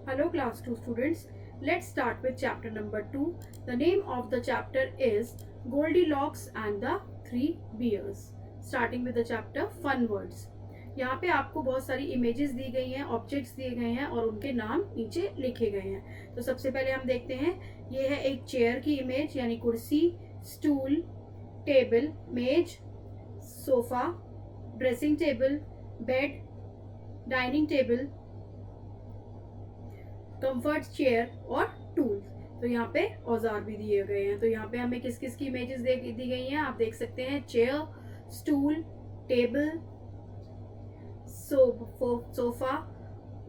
Hello class 2 students. Let's start with chapter number 2. The name of the chapter is Goldilocks and the Three Bears. Starting with the chapter Fun Words. यहाँ पे आपको बहुत सारी images दी गई हैं, objects दिए गए हैं और उनके नाम नीचे लिखे गए हैं. तो सबसे पहले हम देखते हैं, ये है एक चेयर की इमेज यानी कुर्सी, स्टूल, टेबल, मेज, sofa, dressing table, bed, dining table, comfort chair और टूल्स. तो यहाँ पे औजार भी दिए गए हैं. तो यहाँ पे हमें किस किस की इमेजेस दी गई हैं आप देख सकते हैं. Chair, stool, table, sofa,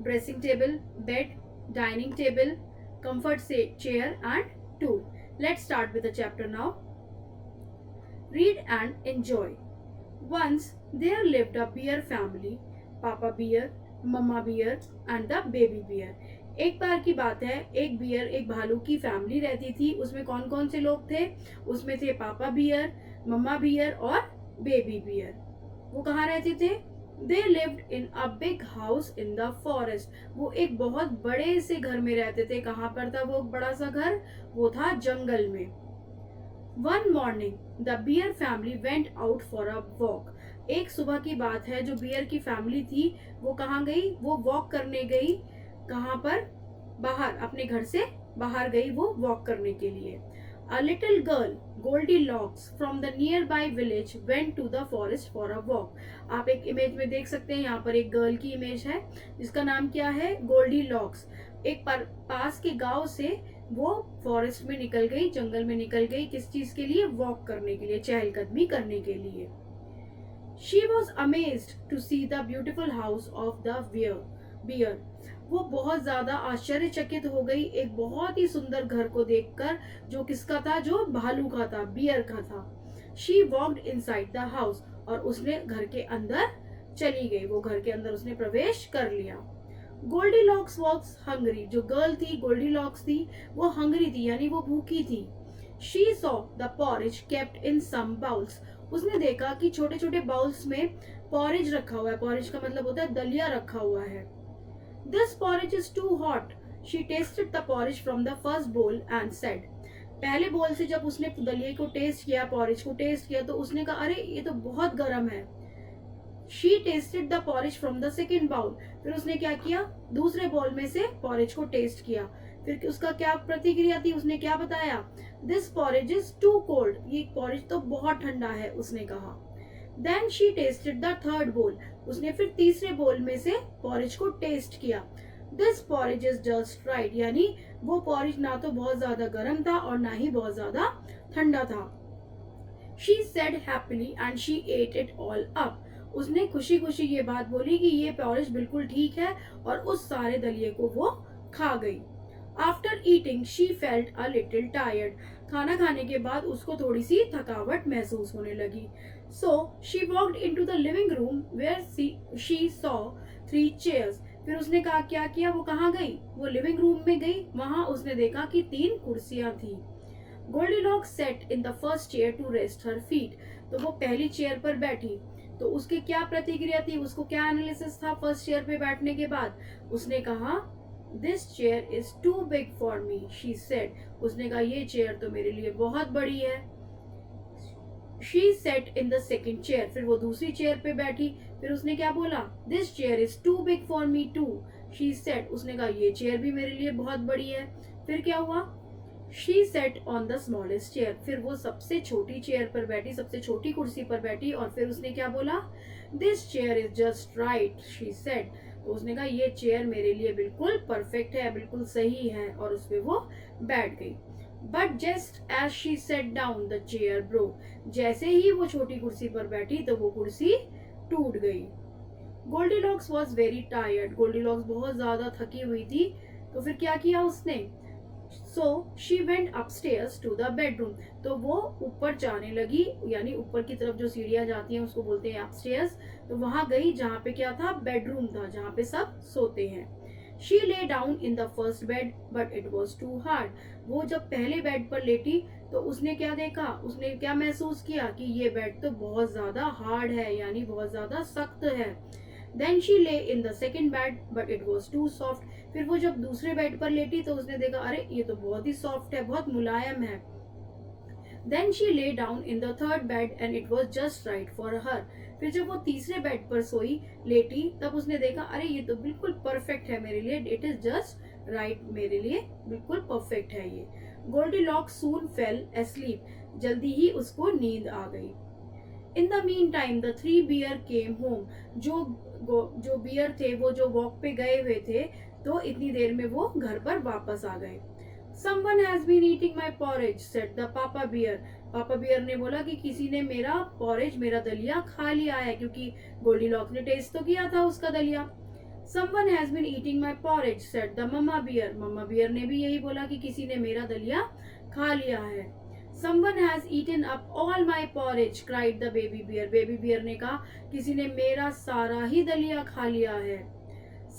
dressing table, bed, dining table, comfort chair and tool. Let's start with the chapter now. Read and enjoy. Once there lived a bear family, Papa Bear, Mama Bear and the baby bear. एक बार की बात है, एक beer एक भालू की family रहती थी. उसमें कौन कौन से लोग थे? उसमें थे पापा बियर, मम्मा बियर और बेबी बियर. वो कहाँ रहते थे? They lived in a big house in the forest. वो एक बहुत बड़े से घर में रहते थे. कहाँ पर था वो बड़ा सा घर? वो था जंगल में. One morning, the bear family went out for a walk. एक सुबह की बात है, जो बियर की फैमिली थी वो कहाँ गई? वो वॉक करने गई. कहाँ पर? बाहर, अपने घर से बाहर गई वो वॉक करने के लिए. A little girl, Goldilocks, from the nearby village went to the forest for a walk. आप एक इमेज में देख सकते हैं, यहाँ पर एक गर्ल की इमेज है जिसका नाम क्या है? गोल्डीलॉक्स. एक पास के गांव से वो फॉरेस्ट में निकल गई, जंगल में निकल गई. किस चीज के लिए? वॉक करने के लिए, चहलकदमी करने के लिए. She was amazed to see the beautiful house of the bear. वो बहुत ज्यादा आश्चर्यचकित हो गई एक बहुत ही सुंदर घर को देखकर, जो किसका था? जो भालू का था, बियर का था. She walked inside the house. और उसने घर के अंदर चली गई, वो घर के अंदर उसने प्रवेश कर लिया. Goldilocks was hungry. जो गर्ल थी, गोल्डीलॉक्स थी, वो हंग्री थी यानी वो भूखी थी. She saw the porridge kept in some bowls. उसने देखा कि छोटे छोटे बाउल्स में पॉरेज रखा हुआ है. पॉरेज का मतलब होता है दलिया रखा हुआ है. This porridge is too hot. She tasted the porridge from the first bowl and said. पहले बोल से जब उसने दलिये को टेस्ट किया, पॉरेज को टेस्ट किया, तो उसने कहा अरे ये तो बहुत गर्म है. She tasted the porridge from the second bowl. फिर उसने क्या किया? दूसरे बोल में से पॉरेज को टेस्ट किया. फिर उसका क्या प्रतिक्रिया थी? उसने क्या बताया? This porridge is too cold. ये पॉरेज तो बहुत ठंडा है, उसने कहा. Then she tasted the third bowl. उसने फिर तीसरे बोल में से पॉरेज को टेस्ट किया. This porridge is just right. यानी वो पॉरेज ना तो बहुत ज्यादा गर्म था और ना ही बहुत ज्यादा ठंडा था. She said happily and she ate it all up. उसने खुशी खुशी ये बात बोली कि ये पॉरेज बिल्कुल ठीक है और उस सारे दलिये को वो खा गई. After eating she felt a little tired. खाना खाने के बाद उसको थोड़ी सी थकावट महसूस होने लगी. So she walked into the living room where she saw 3 chairs. फिर उसने कहा क्या किया? वो कहाँ गई? वो लिविंग रूम में गई. वहां उसने देखा कि 3 कुर्सियां थी. Goldilocks sat in the first chair to rest her feet. तो वो पहली चेयर पर बैठी. तो उसके क्या प्रतिक्रिया थी? उसको क्या एनालिसिस था फर्स्ट चेयर पे बैठने के बाद? उसने कहा this chair is too big for me. She said. उसने कहा ये चेयर तो मेरे लिए बहुत बड़ी है. She said in the second chair. फिर वो दूसरी चेयर पे बैठी. फिर उसने क्या बोला? This chair is too big for me too. She said. उसने कहा ये चेयर भी मेरे लिए बहुत बड़ी है. फिर क्या हुआ? She said on the smallest chair. फिर वो सबसे छोटी चेयर पर बैठी, सबसे छोटी कुर्सी पर बैठी. और फिर उसने क्या बोला? This chair is just right. She said. तो उसने कहा ये चेयर मेरे लिए बिल्कुल परफेक्ट है, बिल्कुल सही है. और उस पे वो बैठ गई. But just as she sat down the chair broke. जैसे ही वो छोटी कुर्सी पर बैठी तो वो कुर्सी टूट गई. Goldilocks was very tired. Goldilocks बहुत ज्यादा थकी हुई थी. तो फिर क्या किया उसने? So she went upstairs to the bedroom. तो वो ऊपर जाने लगी, यानी ऊपर की तरफ जो सीढ़ियां जाती हैं उसको बोलते हैं अपस्टेयर्स. तो वहां गई जहां पे क्या था? बेडरूम था, जहां पे सब सोते हैं. She lay down in the first bed but it was too hard. वो जब पहले बेड पर लेटी तो उसने क्या देखा? उसने क्या महसूस किया कि ये बेड तो बहुत ज्यादा हार्ड है, यानी बहुत ज्यादा सख्त है. Then she lay in the second bed, but it was too soft. फिर वो जब दूसरे बेड पर लेटी तो उसने देखा अरे ये तो बहुत ही सॉफ्ट है, बहुत मुलायम है। Then she lay down in the third bed and it was just right for her. फिर जब वो तीसरे बेड पर सोई, लेटी, तब उसने देखा अरे ये तो बिल्कुल परफेक्ट है मेरे लिए, इट इज जस्ट राइट, मेरे लिए बिल्कुल परफेक्ट है ये। गोल्डीलॉक्स सून फेल एस्लीप, जल्दी ही उसको नींद आ गई। In the mean time the three bear came home, जो बियर थे वो जो वॉक पे गए हुए थे, तो इतनी देर में वो घर पर वापस आ गए। Someone has been eating my porridge, said the papa bear. पापा बियर ने बोला कि किसी ने मेरा पॉरेज, मेरा दलिया खा लिया है, क्योंकि गोल्डीलॉक्स ने टेस्ट तो किया था उसका दलिया। Someone has been eating my porridge, said the mama bear. Mama bear ने भी यही बोला कि किसी ने मेरा दलिया खा लिया है। Someone has eaten up all my porridge, cried the baby bear. Baby bear ने कहा किसी ने मेरा सारा ही दलिया खा लिया है।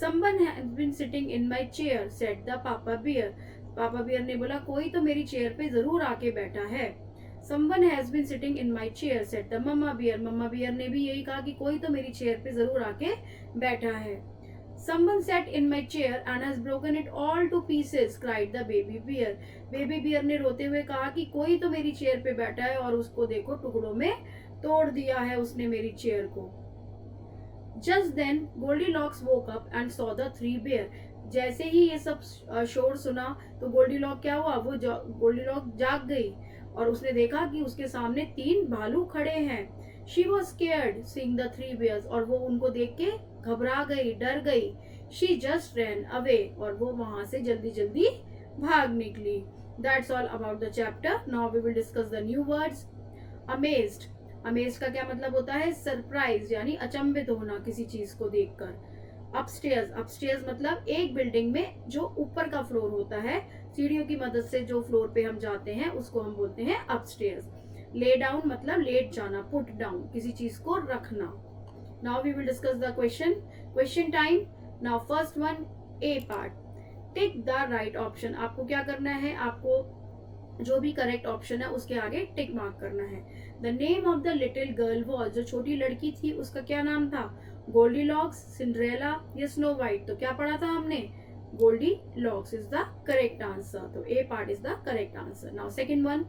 Someone has been sitting in my chair, said the papa bear. पापा बियर ने बोला कोई तो मेरी चेयर पे जरूर आके बैठा है। Someone has been sitting in my chair, said the mama bear. Mama bear ने भी यही कहा कि कोई तो मेरी चेयर पे जरूर आके बैठा है। Someone sat in my chair and has broken it all to pieces, cried the baby bear. Baby bear ने रोते हुए कहा कि कोई तो मेरी चेयर पे बैठा है और उसको देखो टुकड़ों में तोड़ दिया है उसने मेरी चेयर को। Just then Goldilocks woke up and saw the three bear. जैसे ही ये सब शोर सुना तो गोल्डीलॉक क्या हुआ, वो गोल्डीलॉक जाग गई और उसने देखा कि उसके सामने तीन भालू खड़े हैं। She was scared seeing the three bears, और वो उनको देख के घबरा गई, डर गई। शी जस्ट रैन अवे, और वो वहां से जल्दी जल्दी भाग निकली। That's all about the chapter. Now we will discuss the new words. Amazed, amazed का क्या मतलब होता है, सरप्राइज यानी अचंभित होना किसी चीज को देखकर। अपस्टेयर्स, अपस्टेयर्स मतलब एक बिल्डिंग में जो ऊपर का फ्लोर होता है, सीढ़ियों की मदद से जो फ्लोर पे हम जाते हैं उसको हम बोलते हैं अपस्टेयर्स। ले डाउन मतलब लेट जाना, पुट डाउन, किसी चीज को रखना। Now we will discuss the question time. Now first one, a part, tick the right option. आपको क्या करना है, आपको जो भी करेक्ट ऑप्शन है उसके आगे टिक मार्क करना है। The name of the little girl was, जो छोटी लड़की थी उसका क्या नाम था, गोल्डीलॉक्स, सिंड्रेला या स्नो वाइट। तो क्या पढ़ा था हमने, Goldilocks is the correct answer. तो A part is the correct answer. Now second one,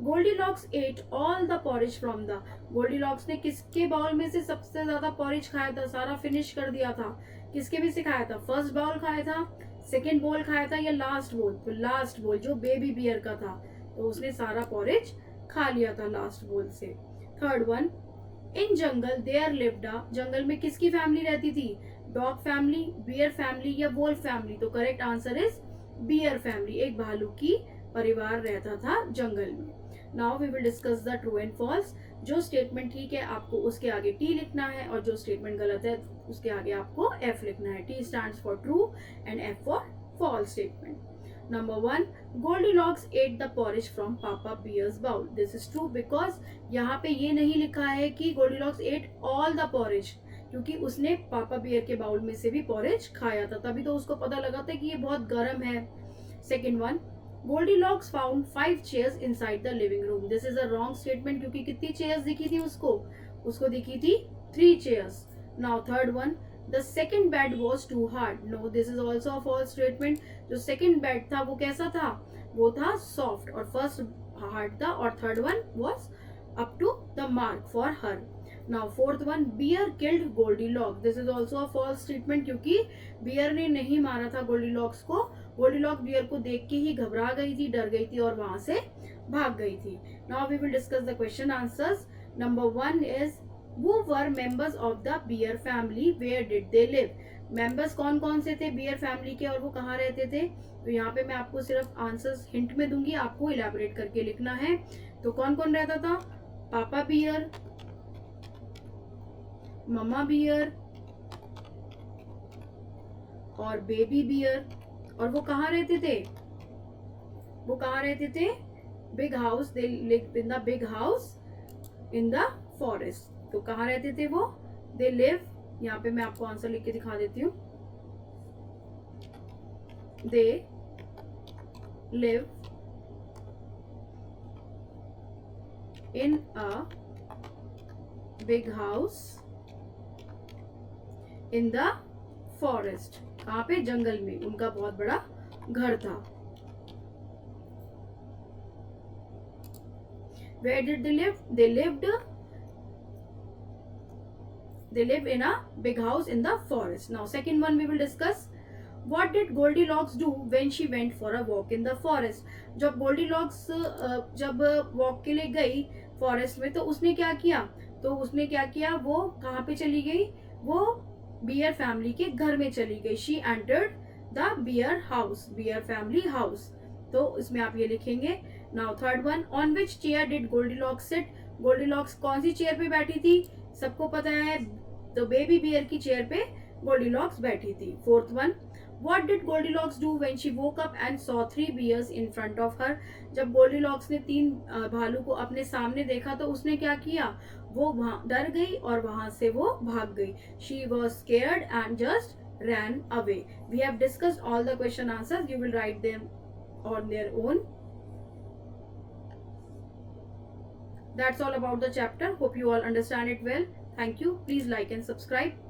Goldilocks ate all the porridge from the, Goldilocks ने किसके बाउल में से सबसे ज्यादा पॉरिज खाया था, सारा फिनिश कर दिया था। किसके में से खाया था, फर्स्ट बाउल खाया था, सेकेंड बोल खाया था या लास्ट बोल, तो लास्ट बोल जो बेबी बियर का था, तो उसने सारा पॉरेज खा लिया था लास्ट बोल से। Third one, in jungle there lived a, जंगल में किसकी फैमिली रहती थी, डॉग फैमिली, बियर फैमिली या वोल्फ फैमिली। तो correct answer is bear family, एक भालू की परिवार रहता था जंगल में। Now we will discuss the true and false. जो स्टेटमेंट ठीक है आपको उसके आगे टी लिखना है, और जो स्टेटमेंट गलत है उसके आगे आपको एफ लिखना है। T stands for true and F for false statement. Number 1, Goldilocks ate the porridge from Papa Bear's bowl. This is true because यहाँ पे ये नहीं लिखा है कि Goldilocks ate all the porridge, क्योंकि उसने पापा बियर के बाउल में से भी पॉरेज खाया था, तभी तो उसको पता लगा था कि ये बहुत गर्म है। Second one, Goldilocks found 5 chairs inside the living room. This is a wrong statement, क्योंकि कितनी चेयर्स दिखी थी उसको दिखी थी 3 chairs. Now third one, the second bed was too hard. No, this is also a false statement. जो second bed था वो कैसा था, वो था soft, और first hard था, और third one was up to the mark for her. Now fourth one, bear killed Goldilocks. This is also a false statement, क्योंकि bear ने नहीं मारा था Goldilocks को, Goldilocks bear को देख के ही घबरा गई थी, डर गई थी और वहां से भाग गई थी। Now we will discuss the question answers. Number 1 is, who were members of the bear family, where did they live? Members कौन कौन से थे बियर फैमिली के और वो कहाँ रहते थे? तो यहाँ पे मैं आपको सिर्फ आंसर्स हिंट में दूंगी, आपको इलैबोरेट करके लिखना है। तो कौन कौन रहता था, पापा बियर, मम्मा बियर और बेबी बियर। और वो कहाँ रहते थे, वो कहाँ रहते थे, big house, they live in the big house in the forest. तो कहाँ रहते थे वो, दे लिव, यहाँ पे मैं आपको आंसर लिख के दिखा देती हूँ, they live in a big house in the forest. कहाँ पे? जंगल में। उनका बहुत बड़ा घर था। Where did they live? They live in a big house in the forest. Now second one we will discuss. What did Goldilocks do when she went for a walk in the forest? जब Goldilocks जब walk के लिए गई forest में, तो उसने क्या किया? वो कहाँ पे चली गई? वो बियर फैमिली के घर में चली गई। She entered the bear house, bear family house. तो इसमें आप ये लिखेंगे। Now third one, on which chair did Goldilocks sit? Goldilocks कौन सी चेयर पे बैठी थी? सबको पता है, तो बेबी बियर की चेयर पे गोल्डीलॉक्स बैठी थी। Fourth one, What did Goldilocks do when she woke up and saw 3 bears in front of her? जब गोल्डीलॉक्स ने 3 भालू को अपने सामने देखा, तो उसने क्या किया? वो डर गई और वहां से वो भाग गई। She was scared and just ran away. We have discussed all the question answers. You will write them on their own. That's all about the chapter. Hope you all understand it well. Thank you. Please like and subscribe.